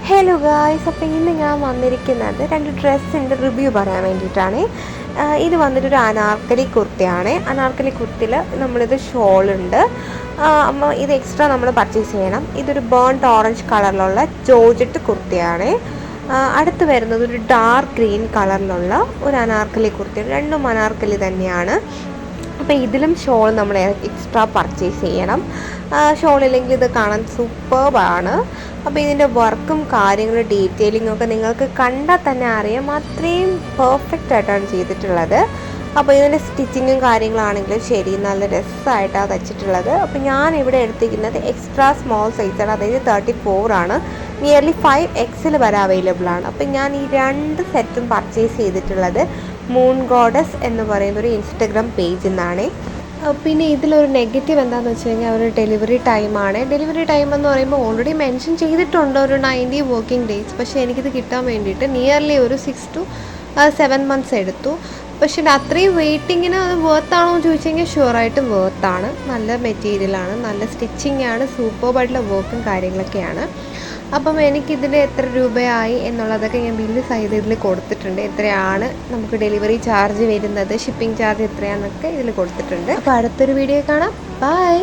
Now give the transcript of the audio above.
Hello guys, അപ്പോൾ ഇന്ന് ഞാൻ വന്നിരിക്കുന്നത് രണ്ട് ഡ്രസ്സിൻ്റെ റിവ്യൂ പറയാൻ വേണ്ടിയിട്ടാണ്. ഇത് വന്നിട്ടൊരു അനാർക്കലി കുർത്തിയാണ്. അനാർക്കലി കുർത്തിയിൽ നമ്മളിത് ഷോളുണ്ട്. ഇത് എക്സ്ട്രാ നമ്മൾ പർച്ചേസ് ചെയ്യണം. ഇതൊരു ബേൺഡ് ഓറഞ്ച് കളറിലുള്ള ജോർജറ്റ് കുർത്തിയാണ്. അടുത്ത് വരുന്നത് ഒരു ഡാർക്ക് ഗ്രീൻ കളറിലുള്ള ഒരു അനാർക്കലി കുർത്തി. രണ്ടും അനാർക്കലി തന്നെയാണ്. അപ്പോൾ ഇതിലും ഷോൾ നമ്മൾ എക്സ്ട്രാ പർച്ചേസ് ചെയ്യണം. ഷോളില്ലെങ്കിൽ ഇത് കാണാൻ സൂപ്പർബാണ്. അപ്പോൾ ഇതിൻ്റെ വർക്കും കാര്യങ്ങളും ഡീറ്റെയിലിങ്ങും ഒക്കെ നിങ്ങൾക്ക് കണ്ടാൽ തന്നെ അറിയാം. അത്രയും പെർഫെക്റ്റ് ആയിട്ടാണ് ചെയ്തിട്ടുള്ളത്. അപ്പോൾ ഇതിൻ്റെ സ്റ്റിച്ചിങ്ങും കാര്യങ്ങളാണെങ്കിലും ശരി, നല്ല രസമായിട്ടാണ് തയ്ച്ചിട്ടുള്ളത്. അപ്പോൾ ഞാൻ ഇവിടെ എടുത്തിരിക്കുന്നത് എക്സ്ട്രാ സ്മോൾ സൈസാണ്, അതായത് 34 ആണ്. നിയർലി 5XL വരെ അവൈലബിൾ ആണ്. അപ്പോൾ ഞാൻ ഈ രണ്ട് സെറ്റും പർച്ചേസ് ചെയ്തിട്ടുള്ളത് മൂൺ ഗോഡസ് എന്ന് പറയുന്ന ഒരു ഇൻസ്റ്റഗ്രാം പേജിൽ നിന്നാണ്. പിന്നെ ഇതിലൊരു നെഗറ്റീവ് എന്താണെന്ന് വെച്ച് കഴിഞ്ഞാൽ ഒരു ഡെലിവറി ടൈമാണ്. ഡെലിവറി ടൈം എന്ന് പറയുമ്പോൾ ഓൾറെഡി മെൻഷൻ ചെയ്തിട്ടുണ്ട് ഒരു 90 വർക്കിംഗ് ഡേയ്സ്. പക്ഷേ എനിക്കിത് കിട്ടാൻ വേണ്ടിയിട്ട് നിയർലി ഒരു 6 to 7 months എടുത്തു. പക്ഷേ അത്രയും വെയിറ്റിങ്ങിന് അത് വേർത്താണോ എന്ന് ചോദിച്ചു കഴിഞ്ഞാൽ ഷുവറായിട്ടും വേർത്താണ്. നല്ല മെറ്റീരിയലാണ്, നല്ല സ്റ്റിച്ചിങ് ആണ്, സൂപ്പർബായിട്ടുള്ള വർക്കും കാര്യങ്ങളൊക്കെയാണ്. അപ്പം എനിക്കിതിന് എത്ര രൂപയായി എന്നുള്ളതൊക്കെ ഞാൻ ബില്ല് സൈഡ് ഇതിൽ കൊടുത്തിട്ടുണ്ട്. എത്രയാണ് നമുക്ക് ഡെലിവറി ചാർജ് വരുന്നത്, ഷിപ്പിംഗ് ചാർജ് എത്രയാണെന്നൊക്കെ ഇതിൽ കൊടുത്തിട്ടുണ്ട്. അപ്പോൾ അടുത്തൊരു വീഡിയോ കാണാം. ബൈ.